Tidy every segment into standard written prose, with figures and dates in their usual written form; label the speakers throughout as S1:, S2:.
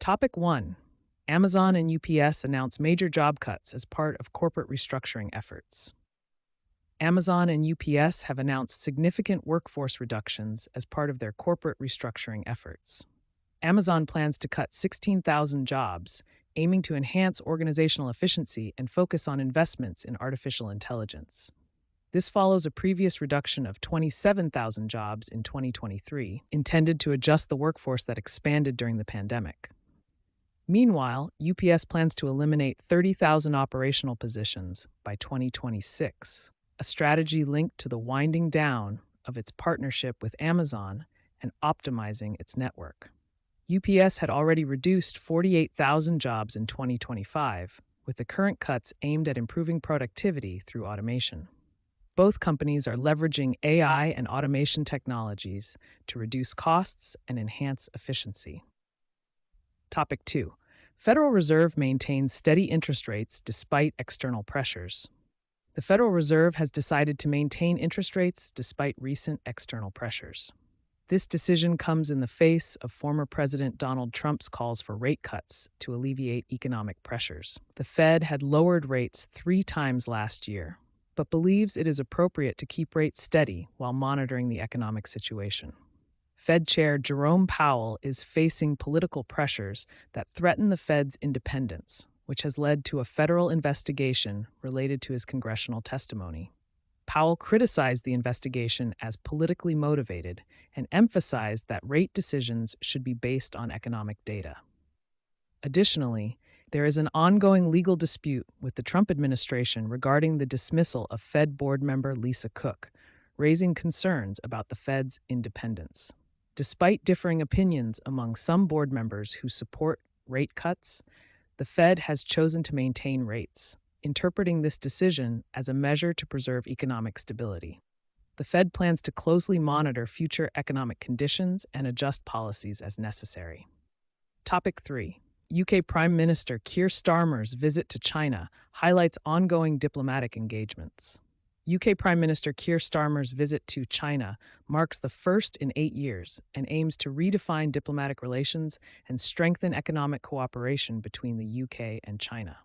S1: Topic 1. Amazon and UPS announce major job cuts as part of corporate restructuring efforts. Amazon and UPS have announced significant workforce reductions as part of their corporate restructuring efforts. Amazon plans to cut 16,000 jobs, aiming to enhance organizational efficiency and focus on investments in artificial intelligence. This follows a previous reduction of 27,000 jobs in 2023, intended to adjust the workforce that expanded during the pandemic. Meanwhile, UPS plans to eliminate 30,000 operational positions by 2026, a strategy linked to the winding down of its partnership with Amazon and optimizing its network. UPS had already reduced 48,000 jobs in 2025, with the current cuts aimed at improving productivity through automation. Both companies are leveraging AI and automation technologies to reduce costs and enhance efficiency. Topic 2. Federal Reserve maintains steady interest rates despite external pressures. The Federal Reserve has decided to maintain interest rates despite recent external pressures. This decision comes in the face of former President Donald Trump's calls for rate cuts to alleviate economic pressures. The Fed had lowered rates 3 times last year, but believes it is appropriate to keep rates steady while monitoring the economic situation. Fed Chair Jerome Powell is facing political pressures that threaten the Fed's independence, which has led to a federal investigation related to his congressional testimony. Powell criticized the investigation as politically motivated and emphasized that rate decisions should be based on economic data. Additionally, there is an ongoing legal dispute with the Trump administration regarding the dismissal of Fed board member Lisa Cook, raising concerns about the Fed's independence. Despite differing opinions among some board members who support rate cuts, the Fed has chosen to maintain rates, interpreting this decision as a measure to preserve economic stability. The Fed plans to closely monitor future economic conditions and adjust policies as necessary. Topic 3. UK Prime Minister Keir Starmer's visit to China highlights ongoing diplomatic engagements. UK Prime Minister Keir Starmer's visit to China marks the first in 8 years and aims to redefine diplomatic relations and strengthen economic cooperation between the UK and China.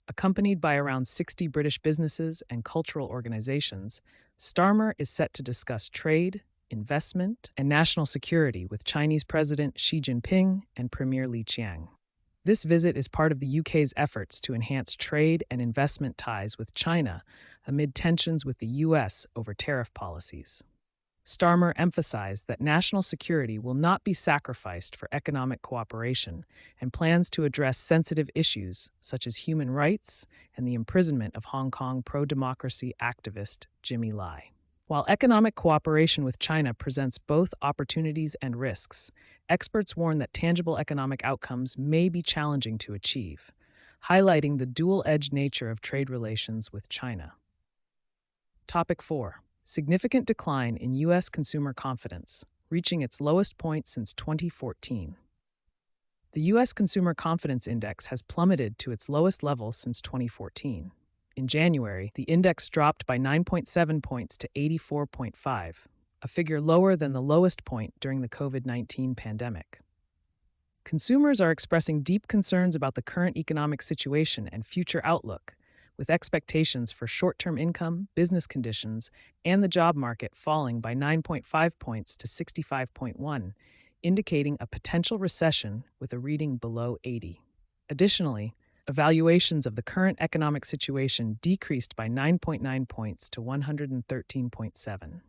S1: Accompanied by around 60 British businesses and cultural organizations, Starmer is set to discuss trade, investment, and national security with Chinese President Xi Jinping and Premier Li Qiang. This visit is part of the UK's efforts to enhance trade and investment ties with China amid tensions with the US over tariff policies. Starmer emphasized that national security will not be sacrificed for economic cooperation and plans to address sensitive issues such as human rights and the imprisonment of Hong Kong pro-democracy activist Jimmy Lai. While economic cooperation with China presents both opportunities and risks, experts warn that tangible economic outcomes may be challenging to achieve, highlighting the dual-edged nature of trade relations with China. Topic 4. Significant decline in U.S. consumer confidence, reaching its lowest point since 2014. The U.S. Consumer Confidence Index has plummeted to its lowest level since 2014. In January, the index dropped by 9.7 points to 84.5, a figure lower than the lowest point during the COVID-19 pandemic. Consumers are expressing deep concerns about the current economic situation and future outlook, with expectations for short-term income, business conditions, and the job market falling by 9.5 points to 65.1, indicating a potential recession with a reading below 80. Additionally, evaluations of the current economic situation decreased by 9.9 points to 113.7.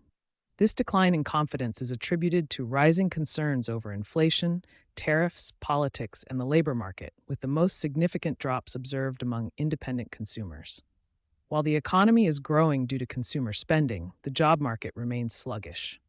S1: This decline in confidence is attributed to rising concerns over inflation, tariffs, politics, and the labor market, with the most significant drops observed among independent consumers. While the economy is growing due to consumer spending, the job market remains sluggish.